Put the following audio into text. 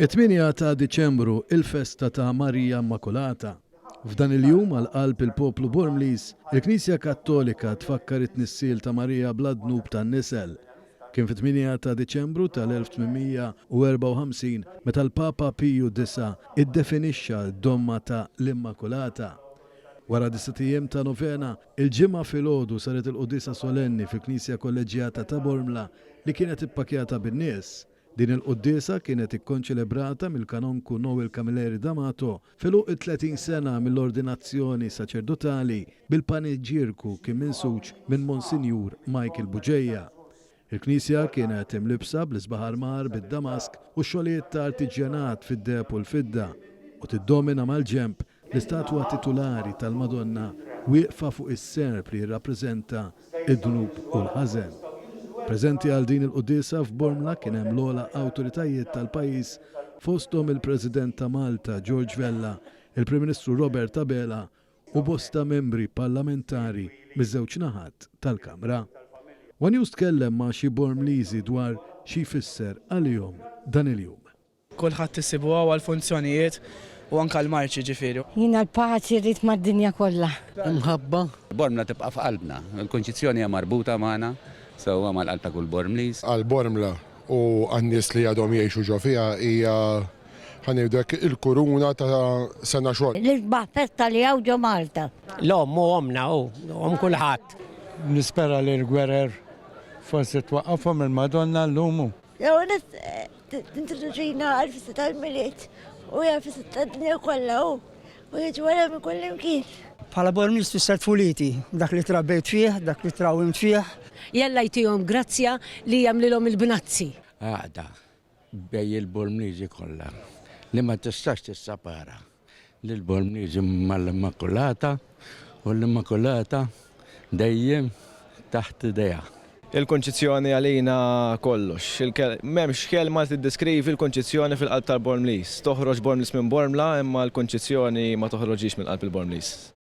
8 ta' Diċembru il-festa ta' Marija Immakolata. F'dan il-jum għal-qalb il-poplu Bormlis, il-Knisja Kattolika tfakkar it-nissil ta' Marija bl-Dnub tan-Nisel. Kien fit-8 ta' Diċembru tal-1854 meta l-Papa Piju IX iddefinixxa d-domma ta' l-Immakolata. Wara 9 ta' novena, il-ġimgħa filgħodu saret il-qudisa solenni fil-Knisja Kolleġjata ta' Bormla li kienet ippakjata bin-nies. Din il-quddisa kienet ikkonċelebrata mill-kanonku Noel Camilleri D'Amato filuq 30 sena mill-ordinazzjoni saċerdotali bil-paneġġierku kien minsuġ minn Monsinjur Michael Buġejja. Il-Knisja kienet imlibsa bl-isbaħ Ahmar bid-damask u xogħlijiet ta' artiġjanat fid-deheb u l-fidda u tiddomina mal-ġenb l-istatwa titolari tal-Madonna wieqfa fuq is-serb li jirrappreżenta id-dnub u l-ħażen. Preżenti għal din il-qudisa f'Bormla kien hemm l-ogħla awtoritajiet tal-pajjiż fosthom il-President ta' Malta George Vella, il-Prim Ministru Robert Abela u bosta membri parlamentari miż-żewġ naħat tal-Kamra. News tkellem ma' xi Bormliżi dwar xi jfisser għalihom dan il-jum. Kulħadd isibuha għall-funzjonijiet u anke l-marċi ġifieri. Jiena l-paċi rrid mad-dinja kollha. Mħabba. Bormla tibqa' f'qalbna, il-konċizzjoni hija marbuta magħna. Sewa mal-qalb ta' kull Bormlis. Għal-Bormla u għan-nies li għadhom jgħixu ġo fiha hija ħanibdek il-kuruna ta' sena xogħol. L-isbaħ festa li hawn ġo Malta. L-om u omna u kulħadd. Nispera li l-gwerer forsi twaqqafhom il-Madonna l-lumu. L-għonet t-introduċina għal-festa tal-miliet u għal-festa tad-dinja kollha u jġu għala minn kullim kien. Bħala Bormlis fisser tfuliti, dak li trabbejt fih, dak li trawim fih. Jella jtijom grazzja li jamlilom il-bnazzi. Għada, bej il-Bormliżi kollha li ma tistax tissapara l-Bormliżi mal-Immakolata u l-Immakolata dejjem taħt idejha. Il-konċizzjoni għalina kollox. M'hemmx kelma tiddeskrivi l-konċizzjoni fil-qalb tal-Bormlis. Toħroġ Bormlis minn Bormla imma l-konċizzjoni ma toħroġix mill-qalb il-Bormlis.